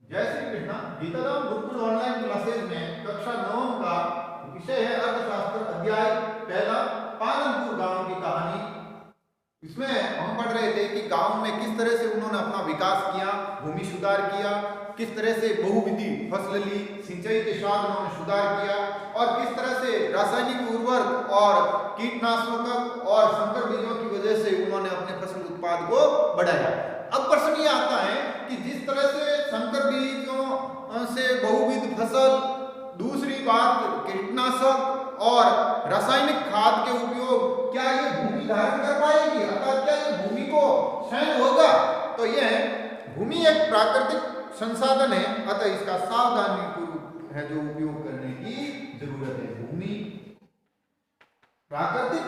जय Shri Krishna. गीताधाम Gurukul online classes में कक्षा 9 का विषय है अर्थशास्त्र, अध्याय पहला, पालनपुर गांव की कहानी। इसमें हम पढ़ रहे थे कि गांव में किस तरह से उन्होंने अपना विकास किया, भूमि सुधार किया, किस तरह से बहुविधि फसल ली, सिंचाई के साथ उन्होंने सुधार किया और किस तरह से रासायनिक उर्वरक और कीटनाशकों और संकर बीजों की वजह से उन्होंने अपने फसल उत्पाद को बढ़ाया। अब प्रश्न ये आता है कि जिस तरह से संकर बीजों से बहुविध फसल, दूसरी बात कीटनाशक और रासायनिक खाद के उपयोग, क्या ये भूमि धारण कर पाएगी, अर्थात क्या ये भूमि को सहन होगा? तो यह भूमि एक प्राकृतिक संसाधन है, अतः इसका सावधानीपूर्वक है जो उपयोग करने की जरूरत है। भूमि प्राकृतिक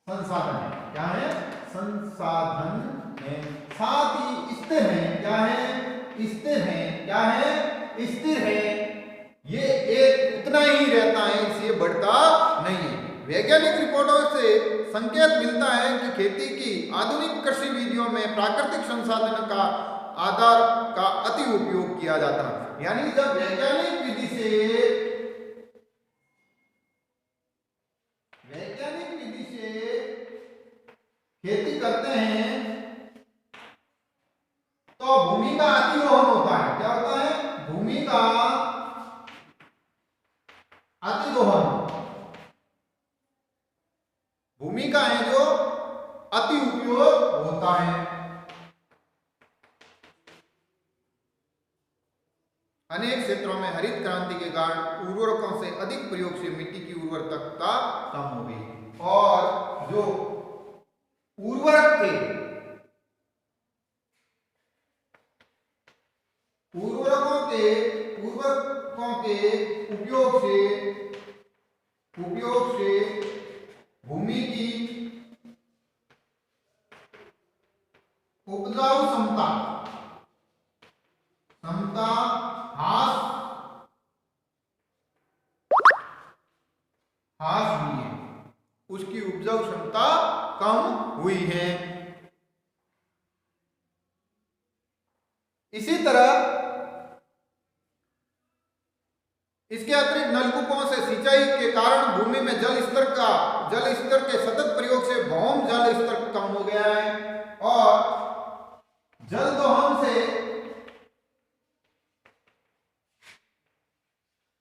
संसाधन है, क्या है? संसाधन है, साथ ही स्थिर है, क्या है? स्थिर है, क्या है? स्थिर है। ये एक उतना ही रहता है, इसलिए बढ़ता नहीं है। वैज्ञानिक रिपोर्टों से संकेत मिलता है कि खेती की आधुनिक कृषि विधियों में प्राकृतिक संसाधन का आधार का अति उपयोग किया जाता है। यानी जब वैज्ञानिक विधि से खेती करते हैं तो भूमि का अतिदोहन होता है। क्या होता है? भूमि का अतिदोहन, भूमि का है जो अति उपयोग होता है। अनेक क्षेत्रों में हरित क्रांति के कारण उर्वरकों से अधिक प्रयोग से मिट्टी की उर्वरकता कम हो गई और जो उर्वरकों के उपयोग से भूमि की उपजाऊ क्षमता ह्रास हुई है, उसकी उपजाऊ क्षमता कम हुई है। इसी तरह इसके अतिरिक्त नलकूपों से सिंचाई के कारण भूमि में जल स्तर के सतत प्रयोग से भौम जल स्तर कम हो गया है और जल दोहन से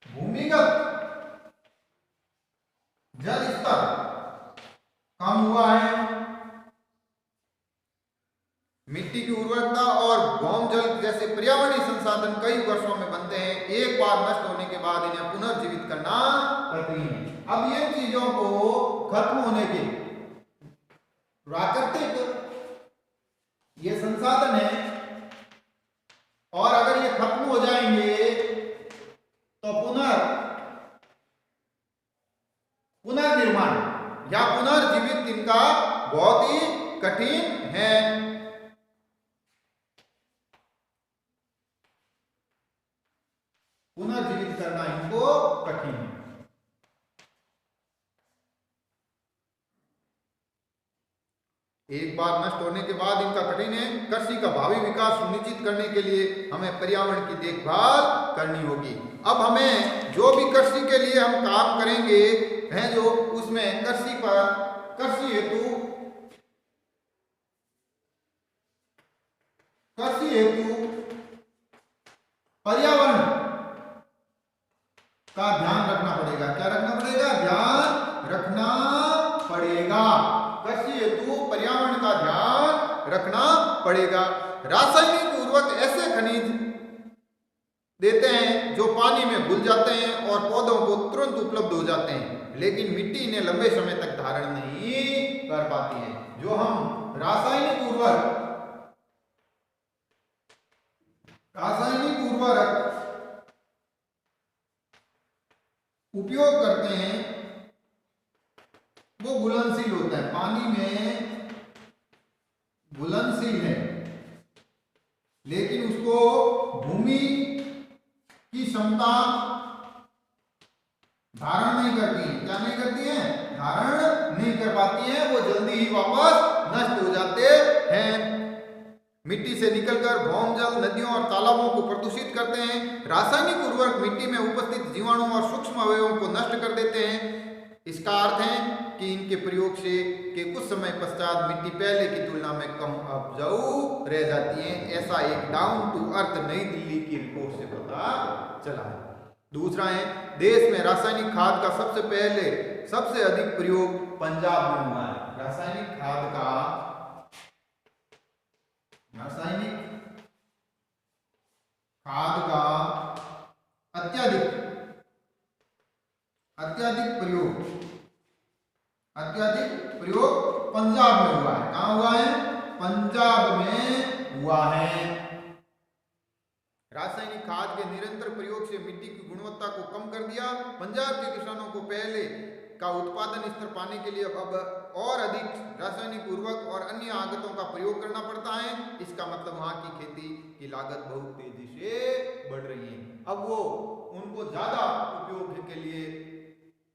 भूमिगत जल स्तर कम हुआ है। मिट्टी की उर्वरकता और भौम जल जैसे पर्यावरणीय संसाधन कई वर्षों में बनते हैं, एक बार नष्ट होने के बाद इन्हें पुनर्जीवित करना कठिन है। अब ये चीजों को खत्म होने के प्राकृतिक ये संसाधन है और अगर ये खत्म हो जाएंगे तो पुनर्निर्माण या पुनर्जीवित इनका बहुत ही कठिन है। पुनर्जीवित करना इनको कठिन है। एक बार नष्ट होने के बाद इनका कठिन है। कृषि का भावी विकास सुनिश्चित करने के लिए हमें पर्यावरण की देखभाल करनी होगी। अब हमें जो भी कृषि के लिए हम काम करेंगे हैं जो उसमें कृषि हेतु पर्यावरण का ध्यान रखना पड़ेगा। क्या रखना पड़ेगा? ध्यान रखना पड़ेगा। कृषि हेतु पर्यावरण का ध्यान रखना पड़ेगा। रासायनिक उर्वरक ऐसे खनिज देते हैं जो पानी में घुल जाते हैं और पौधों को तुरंत उपलब्ध हो जाते हैं, लेकिन मिट्टी इन्हें लंबे समय तक धारण नहीं कर पाती है। जो हम रासायनिक उर्वरक उपयोग करते हैं वो घुलनशील होता है, पानी में घुलनशील है, लेकिन उसको भूमि की क्षमता धारण नहीं करती है। क्या नहीं करती है? धारण नहीं कर पाती है, वो जल्दी ही वापस नष्ट हो जाते हैं। मिट्टी से निकलकर भौमजल, नदियों और तालाबों को प्रदूषित करते हैं। रासायनिक उर्वरक मिट्टी में उपस्थित जीवाणु और सूक्ष्म अवयवों को नष्ट कर देते हैं। इसका अर्थ है कि इनके प्रयोग से के कुछ समय पश्चात मिट्टी पहले की तुलना में कम उपजाऊ रह जाती है। ऐसा एक डाउन टू अर्थ नई दिल्ली की रिपोर्ट से पता चला है। दूसरा है, देश में रासायनिक खाद का सबसे अधिक प्रयोग पंजाब में हुआ है। रासायनिक खाद का अत्यधिक प्रयोग पंजाब में हुआ है। कहां हुआ है? पंजाब में हुआ है। रासायनिक खाद के निरंतर प्रयोग से मिट्टी की गुणवत्ता को कम कर दिया। पंजाब के किसानों को पहले का उत्पादन स्तर पाने के लिए अब और अधिक रासायनिक उर्वरक और अन्य आगतों का प्रयोग करना पड़ता है। इसका मतलब वहां की खेती की लागत बहुत तेजी से बढ़ रही है। अब वो उनको ज्यादा उपयोग के लिए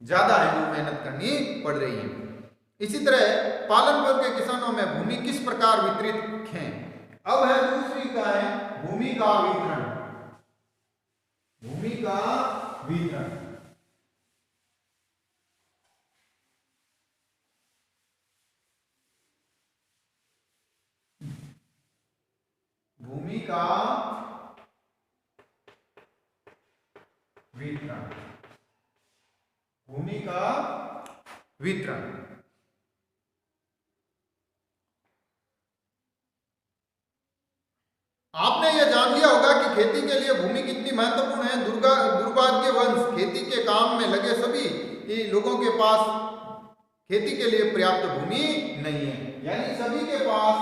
ज्यादा मेहनत करनी पड़ रही है। इसी तरह पालनपुर के किसानों में भूमि किस प्रकार वितरित है? अब है दूसरी का है भूमि का वितरण। भूमि का वितरण, भूमि का वितरण, भूमि का वितरण। आपने यह जान लिया होगा कि खेती के लिए भूमि कितनी महत्वपूर्ण है। दुर्भाग्यवश खेती के काम में लगे सभी लोगों के पास खेती के लिए पर्याप्त भूमि नहीं है। यानी सभी के पास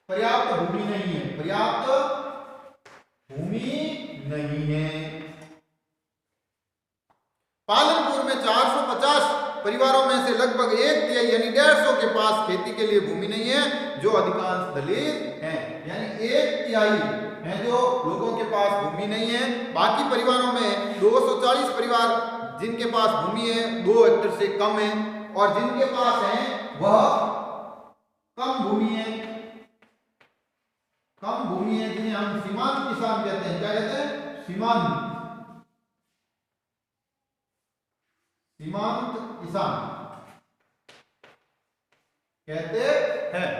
पर्याप्त भूमि नहीं है, पर्याप्त भूमि नहीं है। पालनपुर में 450 परिवारों में से लगभग 1/3 यानी 150 के पास खेती के लिए भूमि नहीं है, जो अधिकांश दलित हैं। यानी 1/3 हैं जो लोगों के पास भूमि नहीं है। बाकी परिवारों में 240 परिवार जिनके पास भूमि है 2 हेक्टेयर से कम है, और जिनके पास है वह कम भूमि है। कम भूमि है जिन्हें हम सीमांत किसान कहते हैं। क्या कहते हैं? सीमांत किसान कहते हैं।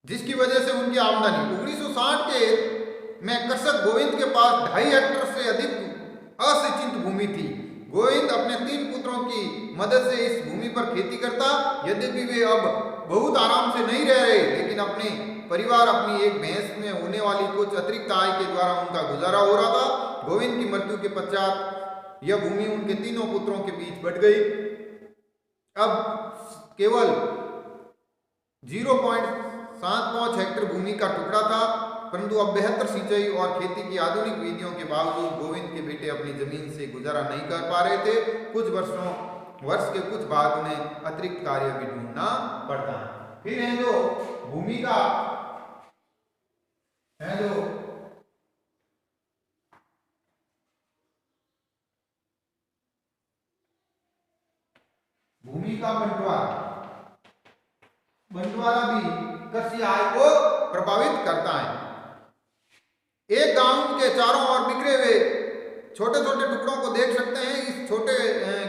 जिसकी वजह से उनकी आमदनी 1960 के में कृषक गोविंद के पास 2.5 हेक्टेयर से अधिक असिंचित भूमि थी। गोविंद अपने 3 पुत्रों की मदद से इस भूमि पर खेती करता। यद्यपि वे अब बहुत आराम से नहीं रह रहे, लेकिन अपने परिवार अपनी एक भैंस में होने वाली कुछ अतिरिक्त आय के द्वारा उनका गुजारा हो रहा था। गोविंद की मृत्यु के पश्चात यह भूमि उनके 3 पुत्रों के बीच बंट गई। अब केवल 0.75 हेक्टेयर भूमि का टुकड़ा था, परंतु अब बेहतर सिंचाई और खेती की आधुनिक विधियों के बावजूद गोविंद के बेटे अपनी जमीन से गुजारा नहीं कर पा रहे थे। वर्ष के कुछ भाग में अतिरिक्त कार्य भी ढूंढना पड़ता है। फिर है जो भूमि का है जो भूमि का बंटवारा भी कृषि आय को प्रभावित करता है। एक गांव के चारों ओर बिखरे हुए छोटे छोटे टुकड़ों को देख सकते हैं। इस छोटे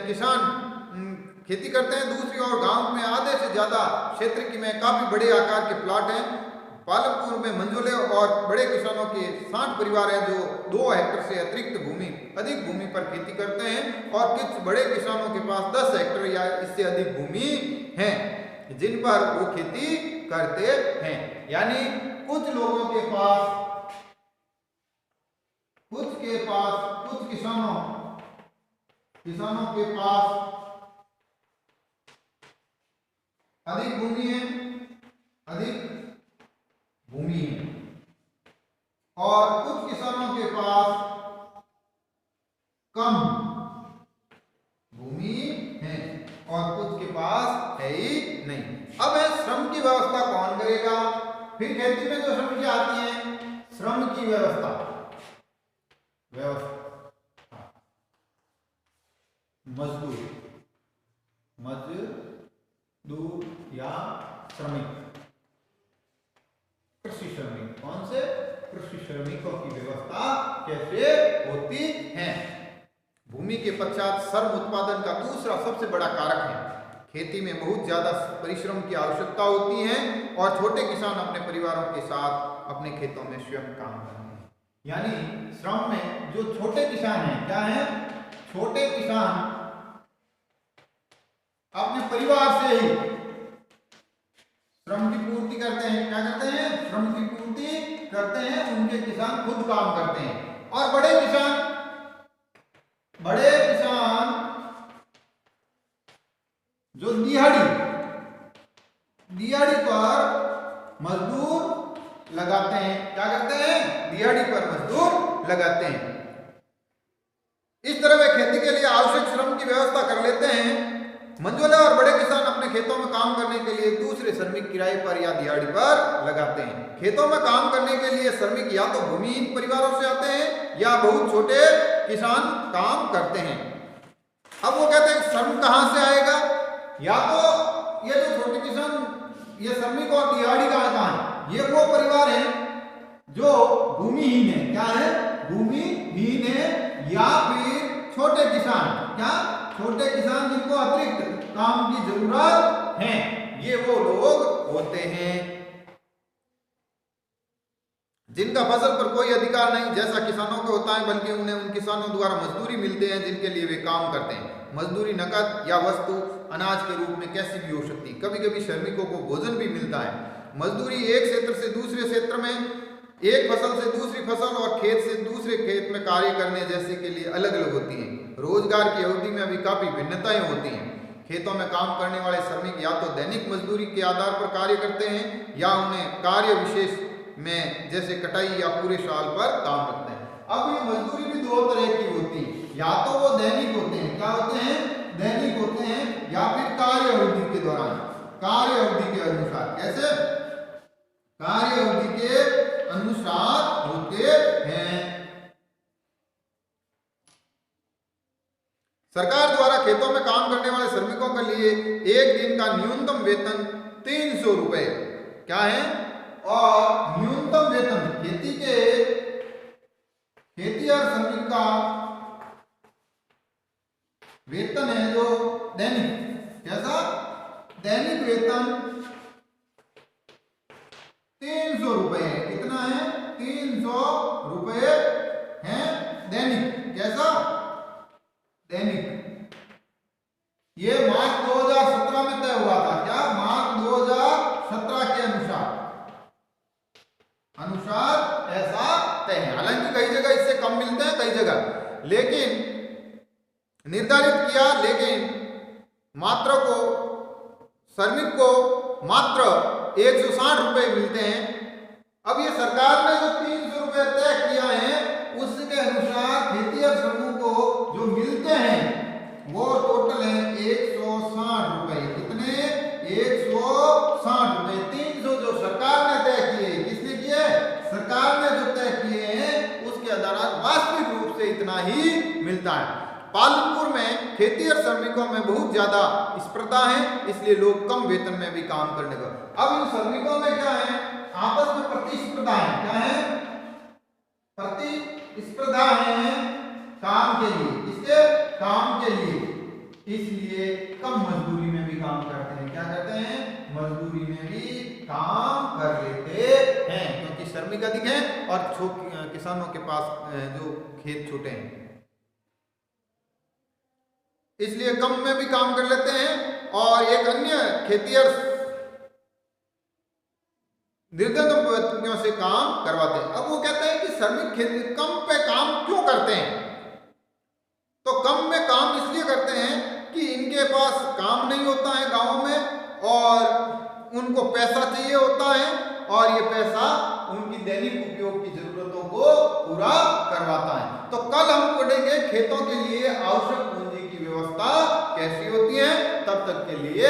किसान खेती करते हैं। दूसरी ओर गांव में आधे से ज्यादा क्षेत्र की में काफी बड़े आकार के प्लॉट हैं। पालनपुर में मंझोले और बड़े किसानों के 60 परिवार हैं जो 2 हेक्टेयर से अधिक भूमि पर खेती करते हैं, और कुछ बड़े किसानों के पास 10 हेक्टेयर या इससे अधिक भूमि है जिन पर वो खेती करते हैं। यानी कुछ लोगों के पास कुछ किसानों के पास अधिक भूमि है, और कुछ किसानों के पास कम भूमि है, और कुछ के पास है ही नहीं। अब है श्रम की व्यवस्था कौन करेगा? फिर खेती में जो श्रम की आती है, श्रम की व्यवस्था मजदूर। मजदूर या श्रमिक, कृषि श्रमिक, कौन से कृषि श्रमिकों की व्यवस्था कैसे होती है। भूमि के पश्चात श्रम उत्पादन का दूसरा सबसे बड़ा कारक है। खेती में बहुत ज्यादा परिश्रम की आवश्यकता होती है और छोटे किसान अपने परिवारों के साथ अपने खेतों में स्वयं काम करते हैं। यानी श्रम में जो छोटे किसान हैं, क्या है, छोटे किसान अपने परिवार से ही श्रम की पूर्ति करते हैं। क्या करते हैं, श्रम की पूर्ति करते हैं। उनके किसान खुद काम करते हैं। और बड़े किसान जो दिहाड़ी पर मजदूर लगाते हैं। क्या करते हैं, दिहाड़ी पर मजदूर लगाते हैं। इस तरह वे खेती के लिए आवश्यक श्रम की व्यवस्था कर लेते हैं। मंझोले और बड़े किसान अपने खेतों में काम करने के लिए दूसरे श्रमिक किराए पर या दिहाड़ी पर लगाते हैं। खेतों में काम करने के लिए श्रमिक या तो भूमिहीन परिवारों से आते हैं या बहुत छोटे किसान काम करते हैं। अब वो कहते हैं श्रम कहां से आएगा, या तो ये जो छोटे किसान, ये श्रमिक और दिहाड़ी कहां है, ये वो परिवार है जो भूमिहीन है। क्या है, भूमिहीन है। या फिर छोटे किसान, क्या, छोटे किसान जिनको अतिरिक्त काम की जरूरत है, ये वो लोग होते हैं जिनका फसल पर कोई अधिकार नहीं जैसा किसानों को होता है, बल्कि उन्हें उन किसानों द्वारा मजदूरी मिलते हैं जिनके लिए वे काम करते हैं। मजदूरी नकद या वस्तु अनाज के रूप में कैसी भी हो सकती है। कभी कभी श्रमिकों को भोजन भी मिलता है। मजदूरी एक क्षेत्र से दूसरे क्षेत्र में, एक फसल से दूसरी फसल और खेत से दूसरे खेत में कार्य करने जैसे के लिए अलग अलग होती है। रोजगार की अवधि में भी काफी भिन्नताएं होती हैं। खेतों में काम करने वाले श्रमिक या तो दैनिक मजदूरी के आधार पर कार्य करते हैं या उन्हें कार्य विशेष में जैसे कटाई या पूरे साल पर काम करते हैं। अब ये मजदूरी भी दो तरह की होती है, या तो वो दैनिक होते हैं, क्या होते हैं, दैनिक होते हैं, या फिर कार्य अवधि के दौरान, कार्य अवधि के अनुसार। कैसे, कार्य अवधि के अनुसार होते हैं। सरकार द्वारा खेतों में काम करने वाले श्रमिकों के लिए एक दिन का न्यूनतम वेतन 300 रुपए, क्या है, और न्यूनतम वेतन खेती और श्रमिक का वेतन है जो दैनिक, कैसा, दैनिक वेतन 300 रुपए है। कितना है, 300 रुपए है दैनिक। कैसा, दैनिक। ये मार्च 2017 में तय हुआ था। क्या, मार्च 2017 के अनुसार ऐसा तय है। हालांकि कई जगह इससे कम मिलते हैं, कई जगह, लेकिन निर्धारित किया, लेकिन मात्र को श्रमिक को मात्र 160 रुपए मिलते हैं। अब ये सरकार ने जो 300 रुपए तय किया है, उसके अनुसार खेती और श्रमिकों को जो मिलते हैं वो टोटल है 160 रुपए। कितने, 160 रुपए। 300 जो सरकार ने तय किए, किसने किए, सरकार ने जो तय किए हैं उसके आधार वास्तविक रूप से इतना ही मिलता है। पालनपुर में खेती और श्रमिकों में बहुत ज्यादा स्पर्धा है, इसलिए लोग कम वेतन में भी काम करने को। अब इन श्रमिकों में क्या है, आपस में प्रतिस्पर्धा है। क्या है, प्रतिस्पर्धा है काम के लिए, किसके, काम के लिए, इसलिए कम मजदूरी में भी काम करते हैं। क्या करते हैं, मजदूरी में भी काम कर लेते हैं, क्योंकि श्रमिक अधिक है और किसानों के पास जो खेत छोटे हैं, इसलिए कम में भी काम कर लेते हैं। और एक अन्य खेती और निर्धन व्यक्तियों से काम करवाते हैं। अब वो कहते हैं कि श्रमिक कम पे काम क्यों करते हैं, तो कम में काम इसलिए करते हैं कि इनके पास काम नहीं होता है गांवों में और उनको पैसा चाहिए होता है, और ये पैसा उनकी दैनिक उपयोग की जरूरतों को पूरा करवाता है। तो कल हम पढ़ेंगे खेतों के लिए आवश्यक पूंजी की व्यवस्था कैसी होती है। तब तक के लिए